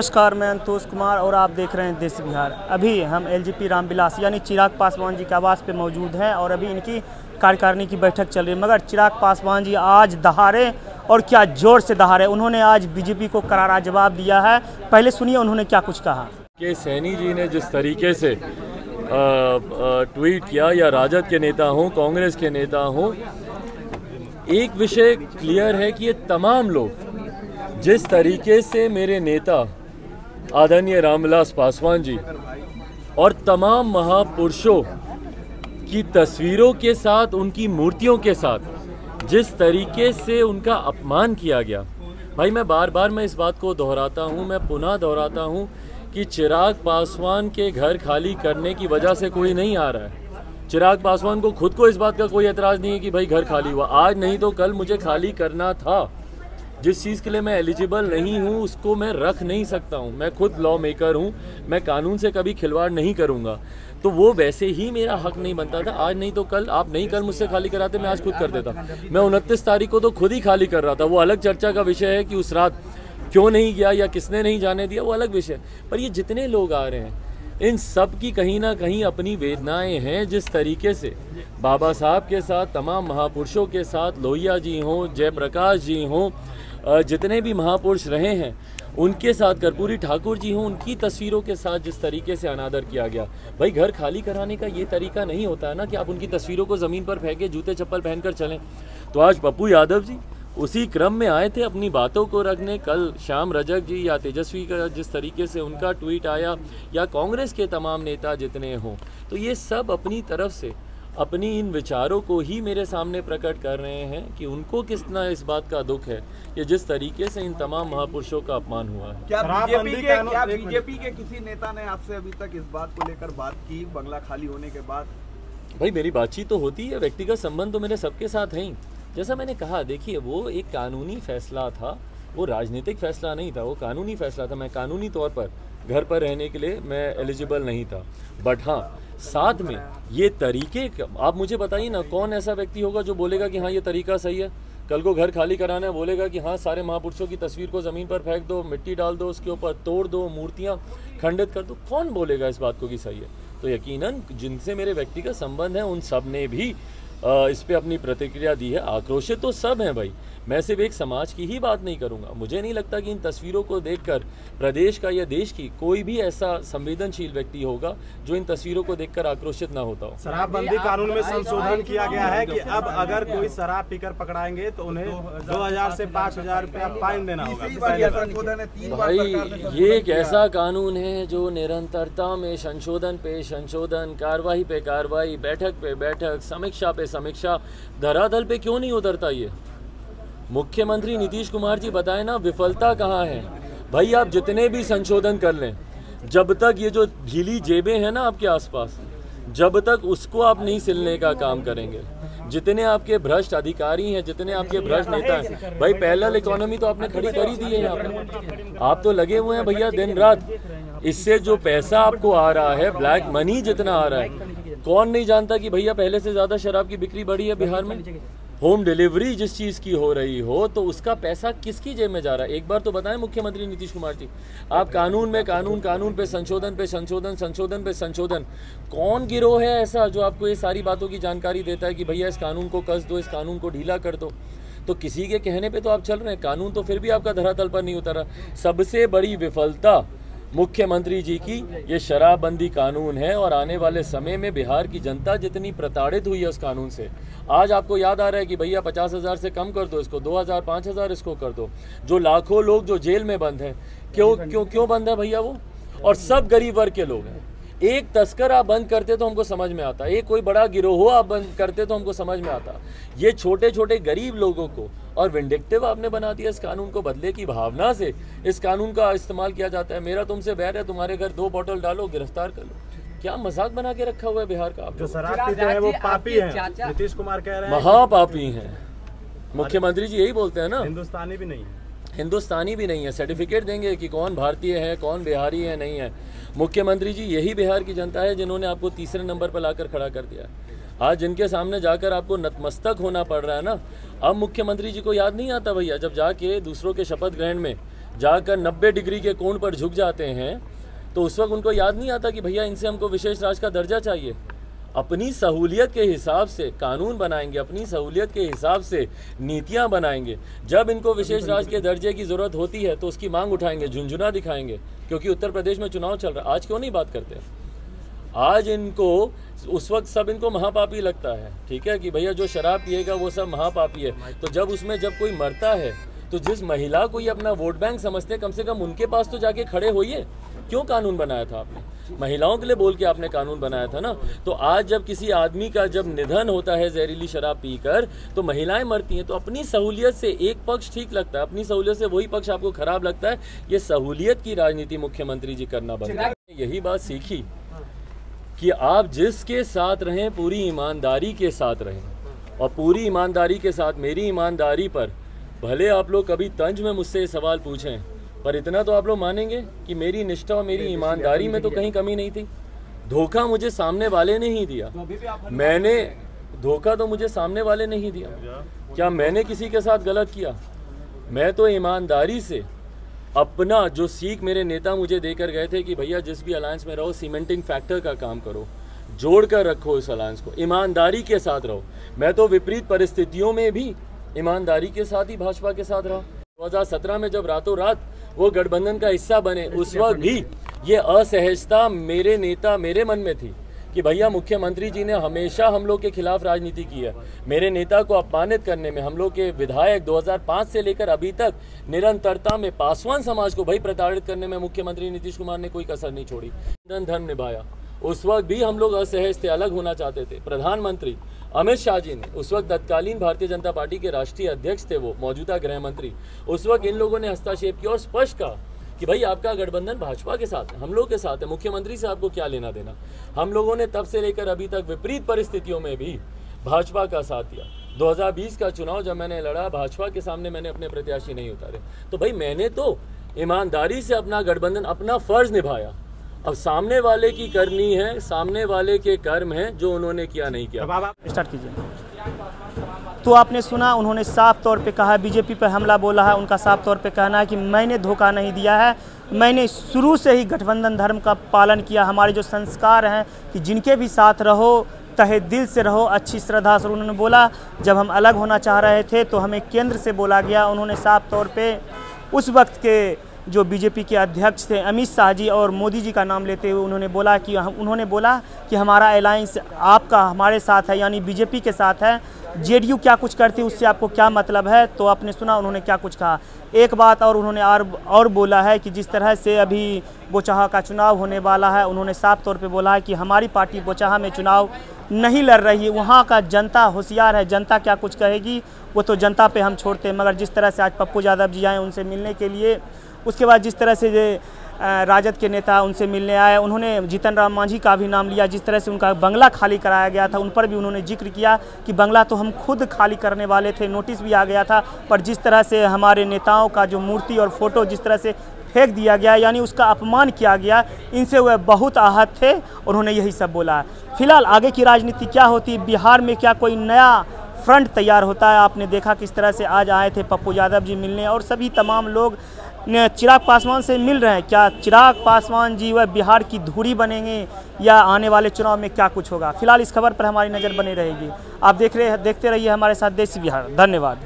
नमस्कार, मैं अंतोष कुमार और आप देख रहे हैं देश बिहार। अभी हम एलजीपी रामविलास यानी चिराग पासवान जी के आवास पे मौजूद हैं और अभी इनकी कार्यकारिणी की बैठक चल रही है। मगर चिराग पासवान जी आज दहाड़े और क्या जोर से दहाड़े, उन्होंने आज बीजेपी को करारा जवाब दिया है। पहले सुनिए उन्होंने क्या कुछ कहा। कि सैनी जी ने जिस तरीके से ट्वीट किया, या राजद के नेता हों, कांग्रेस के नेता हों, एक विषय क्लियर है कि ये तमाम लोग जिस तरीके से मेरे नेता आदरणीय रामविलास पासवान जी और तमाम महापुरुषों की तस्वीरों के साथ, उनकी मूर्तियों के साथ जिस तरीके से उनका अपमान किया गया, भाई मैं बार बार इस बात को दोहराता हूँ, मैं पुनः दोहराता हूँ कि चिराग पासवान के घर खाली करने की वजह से कोई नहीं आ रहा है। चिराग पासवान को खुद को इस बात का कोई एतराज़ नहीं है कि भाई घर खाली हुआ, आज नहीं तो कल मुझे खाली करना था। जिस चीज़ के लिए मैं एलिजिबल नहीं हूँ उसको मैं रख नहीं सकता हूँ। मैं खुद लॉ मेकर हूँ, मैं कानून से कभी खिलवाड़ नहीं करूँगा, तो वो वैसे ही मेरा हक नहीं बनता था। आज नहीं तो कल, आप नहीं कल मुझसे खाली कराते, मैं आज खुद कर देता। मैं 29 तारीख को तो खुद ही खाली कर रहा था। वो अलग चर्चा का विषय है कि उस रात क्यों नहीं गया या किसने नहीं जाने दिया, वो अलग विषय। पर ये जितने लोग आ रहे हैं, इन सब की कहीं ना कहीं अपनी वेदनाएं हैं। जिस तरीके से बाबा साहब के साथ, तमाम महापुरुषों के साथ, लोहिया जी हों, जयप्रकाश जी हों, जितने भी महापुरुष रहे हैं उनके साथ, कर्पूरी ठाकुर जी हों, उनकी तस्वीरों के साथ जिस तरीके से अनादर किया गया, भाई घर खाली कराने का ये तरीका नहीं होता है ना कि आप उनकी तस्वीरों को ज़मीन पर फेंके, जूते चप्पल पहनकर चलें। तो आज पप्पू यादव जी उसी क्रम में आए थे अपनी बातों को रखने। कल श्याम रजक जी या तेजस्वी का जिस तरीके से उनका ट्वीट आया, या कांग्रेस के तमाम नेता जितने हों, तो ये सब अपनी तरफ से अपनी इन विचारों को ही मेरे सामने प्रकट कर रहे हैं कि उनको कितना इस बात का दुख है कि जिस तरीके से इन तमाम महापुरुषों का अपमान हुआ है। क्या बीजेपी के किसी नेता ने आपसे अभी तक इस बात को लेकर बात की, बंगला खाली होने के बाद? भाई मेरी बातचीत तो होती है, व्यक्तिगत संबंध तो मेरे सबके साथ हैं ही। जैसा मैंने कहा, देखिए वो एक कानूनी फैसला था, वो राजनीतिक फैसला नहीं था, वो कानूनी फैसला था। मैं कानूनी तौर पर घर पर रहने के लिए मैं एलिजिबल नहीं था, बट हाँ साथ में ये तरीके, आप मुझे बताइए ना, कौन ऐसा व्यक्ति होगा जो बोलेगा कि हाँ ये तरीका सही है। कल को घर खाली कराना है, बोलेगा कि हाँ सारे महापुरुषों की तस्वीर को ज़मीन पर फेंक दो, मिट्टी डाल दो, उसके ऊपर तोड़ दो, मूर्तियाँ खंडित कर दो, कौन बोलेगा इस बात को कि सही है? तो यकीनन जिनसे मेरे व्यक्तिगत संबंध हैं उन सब ने भी इस पे अपनी प्रतिक्रिया दी है। आक्रोशित तो सब हैं भाई, मैं सिर्फ एक समाज की ही बात नहीं करूंगा। मुझे नहीं लगता कि इन तस्वीरों को देखकर प्रदेश का या देश की कोई भी ऐसा संवेदनशील व्यक्ति होगा जो इन तस्वीरों को देखकर आक्रोशित ना होता हो। शराबबंदी कानून में संशोधन किया गया है कि अब अगर कोई शराब पीकर पकड़ाएंगे तो उन्हें 2000 से 5000 रुपया फाइन देना होगा। भाई ये एक ऐसा कानून है जो निरंतरता में संशोधन पे संशोधन, कार्रवाई पे कार्रवाई, बैठक पे बैठक, समीक्षा पे समीक्षा, धरातल पे क्यों नहीं उतरता? ये मुख्यमंत्री नीतीश कुमार जी बताएं ना, विफलता कहाँ है? भाई आप जितने भी संशोधन कर लें, जब तक ये जो ढीली जेबें हैं ना आपके आसपास, जब तक उसको आप नहीं सिलने का काम करेंगे, जितने आपके भ्रष्ट अधिकारी हैं, जितने आपके भ्रष्ट नेता हैं, भाई पैरेलल इकोनॉमी तो आपने खड़ी कर ही दी है यहाँ पे। आप तो लगे हुए हैं भैया दिन रात, इससे जो पैसा आपको आ रहा है, ब्लैक मनी जितना आ रहा है, कौन नहीं जानता कि भैया पहले से ज़्यादा शराब की बिक्री बढ़ी है बिहार में। होम डिलीवरी जिस चीज़ की हो रही हो, तो उसका पैसा किसकी जेब में जा रहा है? एक बार तो बताएं मुख्यमंत्री नीतीश कुमार जी। आप कानून में कानून, कानून पे संशोधन पे संशोधन, संशोधन पे संशोधन, कौन गिरोह है ऐसा जो आपको ये सारी बातों की जानकारी देता है कि भैया इस कानून को कस दो, इस कानून को ढीला कर दो? तो किसी के कहने पे तो आप चल रहे हैं, कानून तो फिर भी आपका धरातल पर नहीं उतरा। सबसे बड़ी विफलता मुख्यमंत्री जी की ये शराबबंदी कानून है, और आने वाले समय में बिहार की जनता जितनी प्रताड़ित हुई है उस कानून से, आज आपको याद आ रहा है कि भैया 50,000 से कम कर दो इसको, 2,000 5,000 इसको कर दो। जो लाखों लोग जो जेल में बंद हैं, क्यों बंद है भैया वो? और सब गरीब वर्ग के लोग हैं। एक तस्कर आप बंद करते तो हमको समझ में आता, एक कोई बड़ा गिरोह आप बंद करते तो हमको समझ में आता। ये छोटे छोटे गरीब लोगों को और विंडिक्टिव आपने बना दिया। इस कानून को बदले की भावना से इस कानून का इस्तेमाल किया जाता है। मेरा तुमसे बैर है, तुम्हारे घर 2 बॉटल डालो, गिरफ्तार कर लो। क्या मजाक बना के रखा हुआ है बिहार का? जो शराब पीते हैं वो पापी हैं, नीतीश कुमार कह रहे हैं महापापी हैं। मुख्यमंत्री जी यही बोलते हैं ना। हिंदुस्तानी भी नहीं है, हिंदुस्तानी भी नहीं है। सर्टिफिकेट देंगे कि कौन भारतीय है, कौन बिहारी है, नहीं है। मुख्यमंत्री जी यही बिहार की जनता है जिन्होंने आपको तीसरे नंबर पर लाकर खड़ा कर दिया। आज जिनके सामने जाकर आपको नतमस्तक होना पड़ रहा है ना, अब मुख्यमंत्री जी को याद नहीं आता भैया, जब जाके दूसरों के शपथ ग्रहण में जाकर 90 डिग्री के कोण पर झुक जाते हैं, तो उस वक्त उनको याद नहीं आता कि भैया इनसे हमको विशेष राज्य का दर्जा चाहिए। अपनी सहूलियत के हिसाब से कानून बनाएंगे, अपनी सहूलियत के हिसाब से नीतियां बनाएंगे। जब इनको विशेष राज्य के दर्जे की ज़रूरत होती है तो उसकी मांग उठाएंगे, झुंझुना दिखाएंगे, क्योंकि उत्तर प्रदेश में चुनाव चल रहा है। आज क्यों नहीं बात करते? आज इनको उस वक्त सब इनको महापापी लगता है, ठीक है, कि भैया जो शराब पिएगा वो सब महापापी है। तो जब उसमें जब कोई मरता है तो जिस महिला को ये अपना वोट बैंक समझते हैं, कम से कम उनके पास तो जाके खड़े होइए। क्यों कानून बनाया था आपने? महिलाओं के लिए बोल के आपने कानून बनाया था ना। तो आज जब किसी आदमी का जब निधन होता है जहरीली शराब पीकर, तो महिलाएं मरती हैं। तो अपनी सहूलियत से एक पक्ष ठीक लगता है, अपनी सहूलियत से वही पक्ष आपको खराब लगता है। ये सहूलियत की राजनीति मुख्यमंत्री जी करना बंद करें। यही बात सीखी कि आप जिसके साथ रहें पूरी ईमानदारी के साथ रहें, और पूरी ईमानदारी के साथ मेरी ईमानदारी पर भले आप लोग कभी तंज में मुझसे सवाल पूछें, पर इतना तो आप लोग मानेंगे कि मेरी निष्ठा और मेरी ईमानदारी में तो कहीं कमी नहीं थी। धोखा मुझे सामने वाले ने ही दिया, मैंने धोखा तो मुझे सामने वाले ने ही दिया। क्या मैंने किसी के साथ गलत किया? मैं तो ईमानदारी से अपना जो सीख मेरे नेता मुझे देकर गए थे कि भैया जिस भी अलायंस में रहो सीमेंटिंग फैक्टर का काम करो, जोड़ कर रखो इस अलायंस को, ईमानदारी के साथ रहो। मैं तो विपरीत परिस्थितियों में भी ईमानदारी के साथ ही भाजपा के साथ रहा। 2017 में जब रातों रात वो गठबंधन का हिस्सा बने, उस वक्त भी ये असहजता मेरे नेता मेरे मन में थी कि भैया मुख्यमंत्री जी ने हमेशा हम लोग के खिलाफ राजनीति की है। मेरे नेता को अपमानित करने में हम लोग के विधायक 2005 से लेकर अभी तक निरंतरता में पासवान समाज को भाई प्रताड़ित करने में मुख्यमंत्री नीतीश कुमार ने कोई कसर नहीं छोड़ी, धर्म निभाया। उस वक्त भी हम लोग असहज थे, अलग होना चाहते थे। प्रधानमंत्री अमित शाह जी ने, उस वक्त तत्कालीन भारतीय जनता पार्टी के राष्ट्रीय अध्यक्ष थे, वो मौजूदा गृह मंत्री, उस वक्त इन लोगों ने हस्तक्षेप किया और स्पष्ट कहा कि भाई आपका गठबंधन भाजपा के साथ है, हम लोग के साथ है, मुख्यमंत्री से आपको क्या लेना देना। हम लोगों ने तब से लेकर अभी तक विपरीत परिस्थितियों में भी भाजपा का साथ दिया। 2020 का चुनाव जब मैंने लड़ा, भाजपा के सामने मैंने अपने प्रत्याशी नहीं उतारे, तो भाई मैंने तो ईमानदारी से अपना गठबंधन, अपना फर्ज निभाया। अब सामने वाले की करनी है, सामने वाले के कर्म हैं जो उन्होंने किया नहीं किया। स्टार्ट कीजिए। तो आपने सुना, उन्होंने साफ तौर पे कहा, बीजेपी पर हमला बोला है। उनका साफ तौर पे कहना है कि मैंने धोखा नहीं दिया है, मैंने शुरू से ही गठबंधन धर्म का पालन किया। हमारे जो संस्कार हैं कि जिनके भी साथ रहो तहे दिल से रहो, अच्छी श्रद्धा से। उन्होंने बोला जब हम अलग होना चाह रहे थे तो हमें केंद्र से बोला गया। उन्होंने साफ तौर पे उस वक्त के जो बीजेपी के अध्यक्ष थे अमित शाह जी और मोदी जी का नाम लेते हुए उन्होंने बोला कि हमारा अलायंस आपका हमारे साथ है, यानी बीजेपी के साथ है। जेडीयू क्या कुछ करती है उससे आपको क्या मतलब है? तो आपने सुना उन्होंने क्या कुछ कहा। एक बात और उन्होंने और बोला है कि जिस तरह से अभी बोचहा का चुनाव होने वाला है, उन्होंने साफ तौर पे बोला है कि हमारी पार्टी बोचहा में चुनाव नहीं लड़ रही है। वहाँ का जनता होशियार है, जनता क्या कुछ कहेगी वो तो जनता पे हम छोड़ते हैं। मगर जिस तरह से आज पप्पू यादव जी आए उनसे मिलने के लिए, उसके बाद जिस तरह से राजद के नेता उनसे मिलने आए, उन्होंने जीतन राम मांझी का भी नाम लिया। जिस तरह से उनका बंगला खाली कराया गया था, उन पर भी उन्होंने जिक्र किया कि बंगला तो हम खुद खाली करने वाले थे, नोटिस भी आ गया था, पर जिस तरह से हमारे नेताओं का जो मूर्ति और फोटो जिस तरह से फेंक दिया गया, यानी उसका अपमान किया गया, इनसे वह बहुत आहत थे। उन्होंने यही सब बोला। फिलहाल आगे की राजनीति क्या होती है, बिहार में क्या कोई नया फ्रंट तैयार होता है? आपने देखा किस तरह से आज आए थे पप्पू यादव जी मिलने, और सभी तमाम लोग चिराग पासवान से मिल रहे हैं। क्या चिराग पासवान जी वह बिहार की धुरी बनेंगे या आने वाले चुनाव में क्या कुछ होगा? फिलहाल इस खबर पर हमारी नज़र बनी रहेगी। आप देखते रहिए हमारे साथ देसी बिहार। धन्यवाद।